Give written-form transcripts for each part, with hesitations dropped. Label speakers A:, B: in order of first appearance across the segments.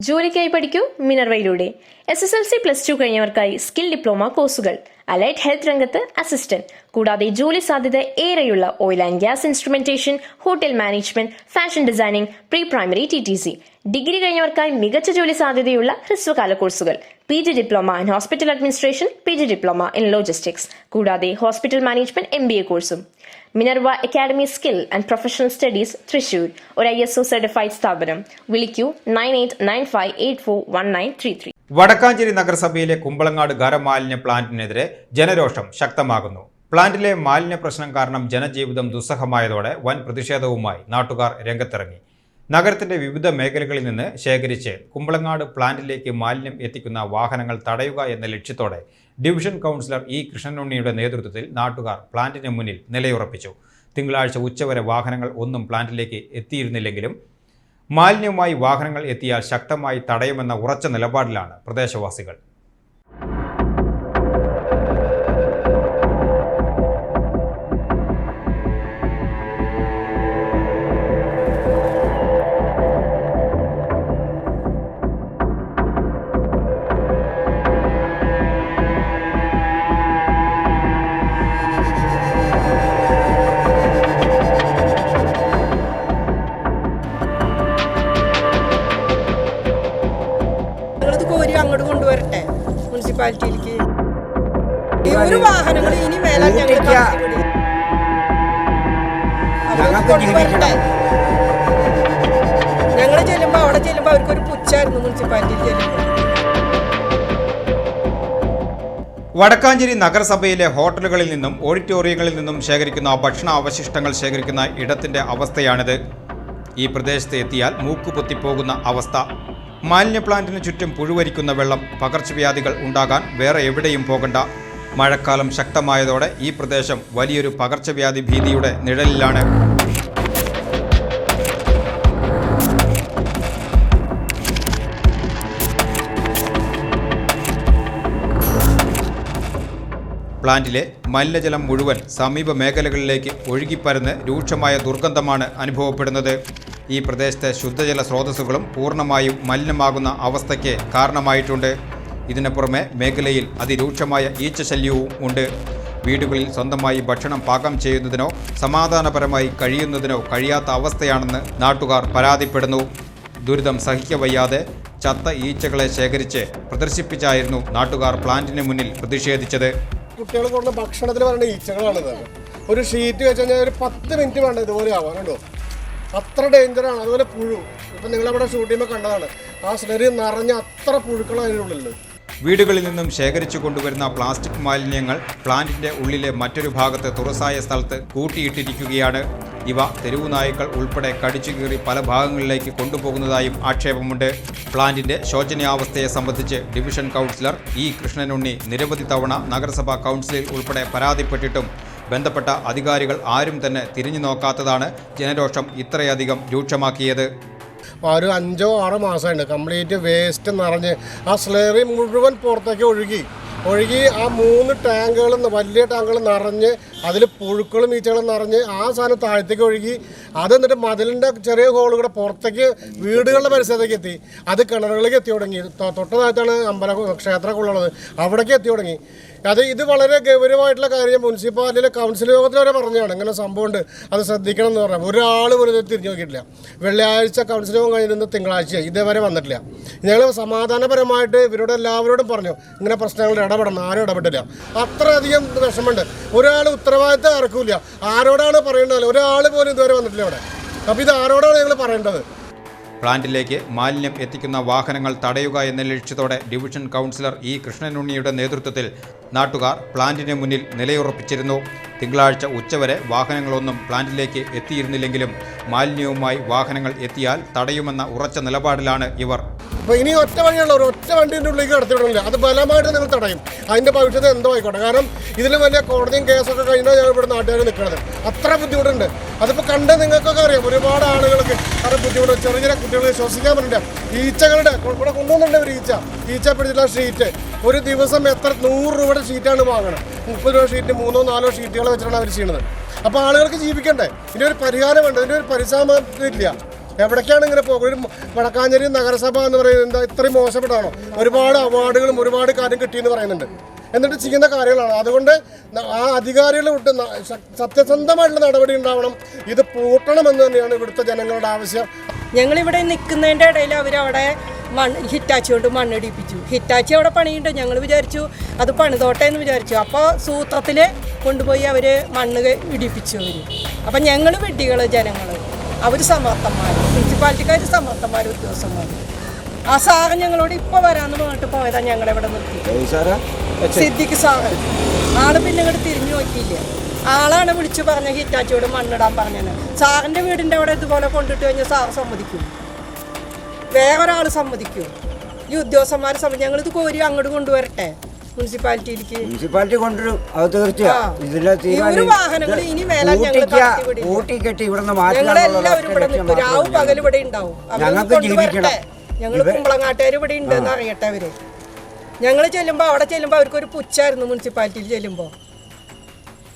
A: ജോലിക്കായി പഠിക്കൂ മിനർവയിലൂടെ. SSLC +2 കഴിഞ്ഞവർക്കായി സ്കിൽ ഡിപ്ലോമ കോഴ്സുകൾ, അലൈഡ് ഹെൽത്ത് രംഗത്ത് അസിസ്റ്റന്റ്, കൂടാതെ ജോലി സാധ്യത ഏറെയുള്ള oil and gas instrumentation, hotel management, fashion designing, pre primary TTC. Degree കഴിഞ്ഞവർക്കായി മികച്ച ജോലി സാധ്യതയുള്ള ഹ്രസ്വകാല കോഴ്സുകൾ, PG diploma in hospital administration, PG diploma in logistics, കൂടാതെ ഹോസ്പിറ്റൽ മാനേജ്മെന്റ് MBA കോഴ്സും. Minerva academy skill and professional studies, Thrissur, ഒരു ISO സർട്ടിഫൈഡ് സ്ഥാപനം. വിളിക്കൂ 9895841933.
B: വടക്കാഞ്ചേരി നഗരസഭയിലെ കുമ്പളങ്ങാട് ഖരമാലിന്യ പ്ലാന്റിനെതിരെ ജനരോഷം ശക്തമാകുന്നു. പ്ലാന്റിലെ മാലിന്യ പ്രശ്നം കാരണം ജനജീവിതം ദുസ്സഹമായതോടെ വൻ പ്രതിഷേധവുമായി നാട്ടുകാർ രംഗത്തിറങ്ങി. നഗരത്തിന്റെ വിവിധ മേഖലകളിൽ നിന്ന് ശേഖരിച്ച് കുമ്പളങ്ങാട് പ്ലാന്റിലേക്ക് മാലിന്യം എത്തിക്കുന്ന വാഹനങ്ങൾ തടയുക എന്ന ലക്ഷ്യത്തോടെ ഡിവിഷൻ കൗൺസിലർ E. കൃഷ്ണനുണ്ണിയുടെ നേതൃത്വത്തിൽ നാട്ടുകാർ പ്ലാന്റിന് മുന്നിൽ നിലയുറപ്പിച്ചു. തിങ്കളാഴ്ച ഉച്ചവരെ വാഹനങ്ങൾ ഒന്നും പ്ലാന്റിലേക്ക് എത്തിയിരുന്നില്ലെങ്കിലും മാലിന്യവുമായി വാഹനങ്ങൾ എത്തിയാൽ ശക്തമായി തടയുമെന്ന ഉറച്ച നിലപാടിലാണ് പ്രദേശവാസികൾ.
C: അങ്ങോട്ട് കൊണ്ടുവരട്ടെ മുനിസിപ്പാലിറ്റിയിലേക്ക്. ഒരു വാഹനങ്ങൾ ഇനി മേലാൽ ഞങ്ങൾ ചെല്ലുമ്പോ അവിടെ ചെല്ലുമ്പോ അവർക്കൊരു പുച്ഛായിരുന്നു മുനിസിപ്പാലിറ്റിയിൽ ചെല്ലുമ്പോൾ.
B: വടക്കാഞ്ചേരി നഗരസഭയിലെ ഹോട്ടലുകളിൽ നിന്നും ഓഡിറ്റോറിയങ്ങളിൽ നിന്നും ശേഖരിക്കുന്ന ഭക്ഷണ അവശിഷ്ടങ്ങൾ ശേഖരിക്കുന്ന ഇടത്തിന്റെ അവസ്ഥയാണിത്. ഈ പ്രദേശത്ത് എത്തിയാൽ മൂക്കുപൊത്തിപ്പോകുന്ന അവസ്ഥ. മാലിന്യ പ്ലാന്റിന് ചുറ്റും പുഴുവരിക്കുന്ന വെള്ളം. പകർച്ചവ്യാധികൾ ഉണ്ടാകാൻ വേറെ എവിടെയും പോകണ്ട. മഴക്കാലം ശക്തമായതോടെ ഈ പ്രദേശം വലിയൊരു പകർച്ചവ്യാധി ഭീതിയുടെ നിഴലിലാണ്. പ്ലാന്റിലെ മലിനജലം മുഴുവൻ സമീപ മേഖലകളിലേക്ക് ഒഴുകിപ്പരന്ന് രൂക്ഷമായ ദുർഗന്ധമാണ് അനുഭവപ്പെടുന്നത്. ഈ പ്രദേശത്തെ ശുദ്ധജല സ്രോതസ്സുകളും പൂർണ്ണമായും മലിനമാകുന്ന അവസ്ഥയ്ക്ക് കാരണമായിട്ടുണ്ട്. ഇതിനു പുറമെ മേഖലയിൽ അതിരൂക്ഷമായ ഈച്ചശല്യവും ഉണ്ട്. വീടുകളിൽ സ്വന്തമായി ഭക്ഷണം പാകം ചെയ്യുന്നതിനോ സമാധാനപരമായി കഴിയുന്നതിനോ കഴിയാത്ത അവസ്ഥയാണെന്ന് നാട്ടുകാർ പരാതിപ്പെടുന്നു. ദുരിതം സഹിക്കവയ്യാതെ ചത്ത ഈച്ചകളെ ശേഖരിച്ച് പ്രദർശിപ്പിച്ചായിരുന്നു നാട്ടുകാർ പ്ലാന്റിന് മുന്നിൽ പ്രതിഷേധിച്ചത്.
D: കുട്ടികൾ കൊടുക്കുന്ന ഭക്ഷണത്തിൽ പറയുന്ന ഈച്ചകളാണിത്. ഒരു ഷീറ്റ് വെച്ച് കഴിഞ്ഞാൽ ഒരു 10 മിനിറ്റ് വേണ്ട ഇതുപോലെ ആവാനുണ്ടോ, അത്ര ഡേഞ്ചറാണ്. അതുപോലെ പുഴു, ഇപ്പം നിങ്ങളവിടെ ഷൂട്ട് ചെയ്യുമ്പോൾ കണ്ടതാണ്, ആ സ്ലെറി നിറഞ്ഞ അത്ര പുഴുക്കളാണ് അതിനുള്ളിൽ. വീടുകളിൽ
B: നിന്നും ശേഖരിച്ചു കൊണ്ടുവരുന്ന പ്ലാസ്റ്റിക് മാലിന്യങ്ങൾ പ്ലാന്റിന്റെ ഉള്ളിലെ മറ്റൊരു ഭാഗത്ത് തുറസായ സ്ഥലത്ത് കൂട്ടിയിട്ടിരിക്കുകയാണ്. ഇവ തെരുവു നായ്ക്കൾ ഉൾപ്പെടെ കടിച്ചു കീറി പല ഭാഗങ്ങളിലേക്ക് കൊണ്ടുപോകുന്നതായും ആക്ഷേപമുണ്ട്. പ്ലാന്റിന്റെ ശോചനീയാവസ്ഥയെ സംബന്ധിച്ച് ഡിവിഷൻ കൗൺസിലർ E. കൃഷ്ണനുണ്ണി നിരവധി തവണ നഗരസഭാ കൗൺസിലിൽ ഉൾപ്പെടെ പരാതിപ്പെട്ടിട്ടും ബന്ധപ്പെട്ട അധികാരികൾ ആരും തന്നെ തിരിഞ്ഞു നോക്കാത്തതാണ് ജനരോഷം ഇത്രയധികം രൂക്ഷമാക്കിയത്.
D: ഒരു 5-6 മാസമുണ്ട് കംപ്ലീറ്റ് വേസ്റ്റ് നിറഞ്ഞ് ആ സ്ലേറി മുഴുവൻ പുറത്തേക്ക് ഒഴുകി ആ 3 ടാങ്കുകളും വലിയ ടാങ്കുകൾ നിറഞ്ഞ് അതിൽ പുഴുക്കളും ഈച്ചകളും നിറഞ്ഞ് ആ സാധനം താഴത്തേക്ക് ഒഴുകി. അത് എന്നിട്ട് മതിലിൻ്റെ ചെറിയ ഹോളുകൂടെ പുറത്തേക്ക് വീടുകളുടെ പരിസരത്തേക്ക് എത്തി. അത് കിണറുകളിലേക്ക് എത്തി തുടങ്ങി. തൊട്ട് താഴത്താണ് ക്ഷേത്രമൊക്കെ ഉള്ളത്, അവിടേക്ക് എത്തി തുടങ്ങി. ഇത് വളരെ ഗൗരവമായിട്ടുള്ള കാര്യം. മുനിസിപ്പാലിറ്റിയിലെ കൗൺസിൽ യോഗത്തിൽ വരെ പറഞ്ഞതാണ് ഇങ്ങനെ സംഭവമുണ്ട്, അത് ശ്രദ്ധിക്കണം എന്ന് പറഞ്ഞാൽ ഒരാൾ വെറുതെ തിരിഞ്ഞു നോക്കിയിട്ടില്ല. വെള്ളിയാഴ്ച കൗൺസിൽ യോഗം കഴിഞ്ഞിരുന്ന തിങ്കളാഴ്ച ഇതേവരെ വന്നിട്ടില്ല. ഞങ്ങൾ സമാധാനപരമായിട്ട് ഇവരോട് എല്ലാവരോടും പറഞ്ഞു ഇങ്ങനെ പ്രശ്നങ്ങളിൽ ഇടപെടണം, ആരും ഇടപെട്ടില്ല. അത്രയധികം വിഷമമുണ്ട്. ഒരാൾ ഉത്തരവാദിത്തം ഇറക്കില്ല. ആരോടാണ് പറയേണ്ടത്? ഒരാൾ പോലും ഇതുവരെ വന്നിട്ടില്ല അവിടെ. അപ്പോൾ ഇത് ആരോടാണ് ഞങ്ങൾ പറയേണ്ടത്?
B: പ്ലാന്റിലേക്ക് മാലിന്യം എത്തിക്കുന്ന വാഹനങ്ങൾ തടയുക എന്ന ലക്ഷ്യത്തോടെ ഡിവിഷൻ കൗൺസിലർ E. കൃഷ്ണനുണ്ണിയുടെ നേതൃത്വത്തിൽ നാട്ടുകാർ പ്ലാന്റിന് മുന്നിൽ നിലയുറപ്പിച്ചിരുന്നു. തിങ്കളാഴ്ച ഉച്ചവരെ വാഹനങ്ങളൊന്നും പ്ലാന്റിലേക്ക് എത്തിയിരുന്നില്ലെങ്കിലും മാലിന്യവുമായി വാഹനങ്ങൾ എത്തിയാൽ തടയുമെന്ന ഉറച്ച നിലപാടിലാണ് ഇവർ.
D: അപ്പോൾ ഇനി ഒറ്റ വഴിയുള്ള ഒറ്റ വണ്ടീൻ്റെ ഉള്ളിലേക്ക് കടത്തിവിടില്ല, അത് ബലമായിട്ട് നിങ്ങൾ തടയും. അതിൻ്റെ ഭവിഷ്യത്ത് എന്തോ ആയിക്കോട്ടെ. കാരണം ഇതിൽ വലിയ കോടതിയും കേസൊക്കെ കഴിഞ്ഞാൽ ഞങ്ങൾ ഇവിടെ നാട്ടുകാർ നിൽക്കുന്നത്. അത്ര ബുദ്ധിമുട്ടുണ്ട്. അതിപ്പോൾ കണ്ട് നിങ്ങൾക്കൊക്കെ അറിയാം. ഒരുപാട് ആളുകൾക്ക് അത് ബുദ്ധിമുട്ട്. ചെറിയ കുട്ടികൾക്ക് ശ്വസിക്കാൻ പറ്റില്ല. ഈച്ചകളുടെ ഇവിടെ കൊണ്ടുവന്നുണ്ട് ഒരു ഈച്ച പിടിച്ചിട്ടുള്ള ഷീറ്റ്. ഒരു ദിവസം എത്ര 100 രൂപയുടെ ഷീറ്റാണ് വാങ്ങണം. 30 രൂപ ഷീറ്റ് 3-4 ഷീറ്റുകൾ വെച്ചിട്ടാണ് അവർ ചെയ്യുന്നത്. അപ്പോൾ ആളുകൾക്ക് ജീവിക്കണ്ടേ? ഇതിനൊരു പരിഹാരം വേണ്ട, ഇതിനൊരു പരിശ്രമം ഇല്ല. എവിടേക്കാണ് ഇങ്ങനെ പോകുന്നത്? ഒരു വടക്കാഞ്ചേരി നഗരസഭ എന്ന് പറയുന്നത് എന്താ ഇത്രയും മോശപ്പെട്ടാണോ? ഒരുപാട് അവാർഡുകളും ഒരുപാട് കാര്യം കിട്ടിയെന്ന് പറയുന്നുണ്ട്, എന്നിട്ട് ചെയ്യുന്ന കാര്യങ്ങളാണ്. അതുകൊണ്ട് ആ അധികാരികൾ വിട്ട് സത്യസന്ധമായിട്ടുള്ള നടപടി ഉണ്ടാവണം. ഇത് പൂട്ടണമെന്ന് തന്നെയാണ് ഇവിടുത്തെ ജനങ്ങളുടെ ആവശ്യം.
C: ഞങ്ങളിവിടെ നിൽക്കുന്നതിൻ്റെ ഇടയിൽ അവരവിടെ ഹിറ്റാച്ചി കൊണ്ട് മണ്ണിടിപ്പിച്ചു. ഹിറ്റാച്ചി അവിടെ പണിയുണ്ട്. ഞങ്ങൾ വിചാരിച്ചു അത് പണിതോട്ടെ എന്ന് വിചാരിച്ചു. അപ്പോൾ സൂത്രത്തിൽ കൊണ്ടുപോയി അവർ മണ്ണ് ഇടിപ്പിച്ചു അവർ. അപ്പം ഞങ്ങൾ വെട്ടികൾ, ജനങ്ങൾ, അവർ സമർത്ഥന്മാർ, മുനിസിപ്പാലിറ്റിക്കാർ സമർത്ഥന്മാർ, ഉദ്യോഗസ്ഥന്മാർ. ആ സാറ് ഞങ്ങളോട് ഇപ്പോൾ വരാമെന്ന് പറഞ്ഞിട്ട് പോയതാ. ഞങ്ങളിവിടെ നിർത്തി. സിദ്ദിഖ് സാറ് ആള് പിന്നെ ഇങ്ങോട്ട് തിരിഞ്ഞു നോക്കിയില്ല. ആളാണ് വിളിച്ചു പറഞ്ഞ ഹിറ്റാച്ചിയോട് മണ്ണിടാൻ പറഞ്ഞത്. സാറിൻ്റെ വീടിൻ്റെ അവിടെ ഇതുപോലെ കൊണ്ടിട്ട് കഴിഞ്ഞാൽ സാറ് സമ്മതിക്കും? വേറൊരാൾ സമ്മതിക്കും? ഈ ഉദ്യോഗസ്ഥന്മാർ ഞങ്ങളിത് കോരി അങ്ങോട്ട് കൊണ്ടുവരട്ടെ മുനിസിപ്പാലിറ്റിയിലേക്ക്.
E: മുനിസിപ്പാലിറ്റി കൊണ്ടുവരും, അത് തീർച്ചയായും.
C: വാഹനങ്ങൾ ഇനി മേലാൽ ഞങ്ങളെല്ലാവരും ഇവിടെ നിൽക്കും. രാവും പകൽ ഇവിടെ ഉണ്ടാവും. ഞങ്ങൾ കുമ്പളങ്ങാട്ടുകാർ ഇവിടെ ഉണ്ടെന്ന് അറിയട്ടെ അവര്. ഞങ്ങൾ ചെല്ലുമ്പോൾ അവിടെ ചെല്ലുമ്പോൾ അവർക്കൊരു പുച്ഛായിരുന്നു മുനിസിപ്പാലിറ്റിയിൽ ചെല്ലുമ്പോൾ.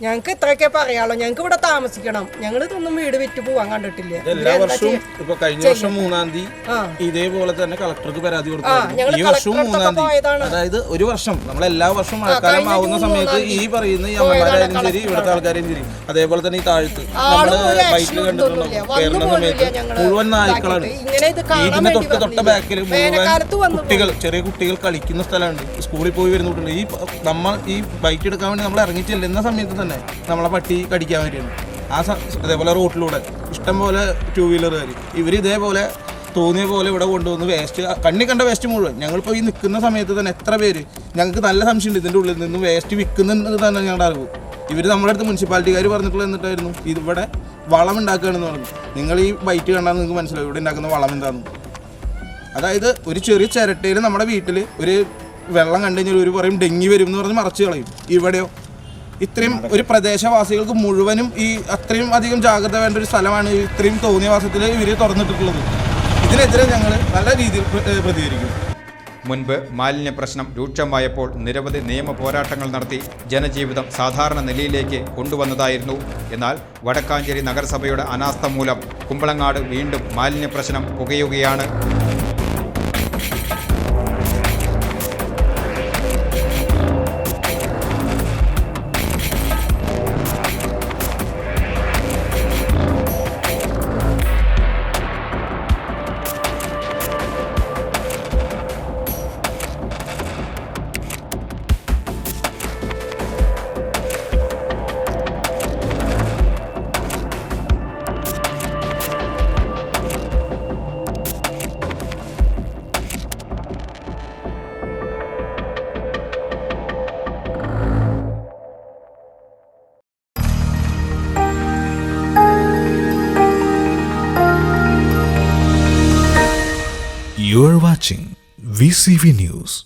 C: ഞങ്ങൾക്ക് ഇത്രയൊക്കെ പറയാളോ, ഞങ്ങൾക്ക് ഇവിടെ താമസിക്കണം. ഞങ്ങൾ ഇതൊന്നും വീട് വിറ്റ് പോവാൻ കണ്ടിട്ടില്ല.
F: എല്ലാ വർഷവും ഇപ്പൊ കഴിഞ്ഞ വർഷം 3-ാം തീയതി ഇതേപോലെ തന്നെ കളക്ടർക്ക് പരാതി കൊടുത്തു. ഈ വർഷവും 3-ാം തീയതി, അതായത് ഒരു വർഷം, നമ്മൾ എല്ലാ വർഷവും മഴക്കാലം ആവുന്ന സമയത്ത് ഈ പറയുന്ന ഈ അമ്മമാരായാലും ശരി, ഇവിടുത്തെ ആൾക്കാരും ശരി, അതേപോലെ തന്നെ ഈ താഴത്ത് നമ്മള് ബൈക്കിൽ കണ്ടിട്ടുണ്ടോ കയറുന്ന സമയത്ത് മുഴുവൻ നായ്ക്കളാണ്. ഇതിന്റെ തൊട്ട ബാക്കിൽ മുഴുവൻ കുട്ടികൾ, ചെറിയ കുട്ടികൾ കളിക്കുന്ന സ്ഥലമുണ്ട്. സ്കൂളിൽ പോയി വരുന്ന കുട്ടികൾ ഈ നമ്മൾ ഈ ബൈക്ക് എടുക്കാൻ വേണ്ടി നമ്മൾ ഇറങ്ങി ചെല്ലുന്ന സമയത്ത് തന്നെ നമ്മളെ പട്ടി കടിക്കാൻ വേണ്ടിയാണ്. അതേപോലെ റോട്ടിലൂടെ ഇഷ്ടം പോലെ 2 വീലറുകാർ ഇവർ ഇതേപോലെ തോന്നിയ പോലെ ഇവിടെ കൊണ്ടുവന്ന് വേസ്റ്റ്, കണ്ണി കണ്ട വേസ്റ്റ് മുഴുവൻ. ഞങ്ങളിപ്പോൾ ഈ നിൽക്കുന്ന സമയത്ത് തന്നെ എത്ര പേര്, ഞങ്ങൾക്ക് നല്ല സംശയമുണ്ട് ഇതിൻ്റെ ഉള്ളിൽ നിന്ന് വേസ്റ്റ് വിൽക്കുന്നുണ്ട് തന്നെ ഞങ്ങളുടെ അറിവ്. ഇവർ നമ്മുടെ അടുത്ത് മുനിസിപ്പാലിറ്റിക്കാർ പറഞ്ഞിട്ടുള്ള എന്നിട്ടായിരുന്നു ഇവിടെ വളം ഉണ്ടാക്കുകയാണെന്ന് പറഞ്ഞു. നിങ്ങൾ ഈ ബൈറ്റ് കണ്ടാൽ നിങ്ങൾക്ക് മനസ്സിലാവും ഇവിടെ ഉണ്ടാക്കുന്ന വളം എന്താണെന്ന്. അതായത് ഒരു ചെറിയ ചിരട്ടയിൽ നമ്മുടെ വീട്ടിൽ ഒരു വെള്ളം കണ്ടു കഴിഞ്ഞാൽ ഒരു പറയും ഡെങ്കി വരും എന്ന് പറഞ്ഞ് മറച്ചു കളയും. ഇവിടെയോ ഇത്രയും ഒരു പ്രദേശവാസികൾക്ക് മുഴുവനും ഈ അത്രയും അധികം ജാഗ്രത വേണ്ട ഒരു സ്ഥലമാണ് ഇത്രയും തോന്നിയവാസത്തിൽ ഇവർ തുറന്നിട്ടുള്ളത്. ഇതിനെതിരെ ഞങ്ങൾ നല്ല രീതിയിൽ പ്രതികരിക്കും.
B: മുൻപ് മാലിന്യ പ്രശ്നം രൂക്ഷമായപ്പോൾ നിരവധി നിയമ പോരാട്ടങ്ങൾ നടത്തി ജനജീവിതം സാധാരണ നിലയിലേക്ക് കൊണ്ടുവന്നതായിരുന്നു. എന്നാൽ വടക്കാഞ്ചേരി നഗരസഭയുടെ അനാസ്ഥ മൂലം കുമ്പളങ്ങാട് വീണ്ടും മാലിന്യ പ്രശ്നം പുകയുകയാണ്.
G: You are watching VCV News.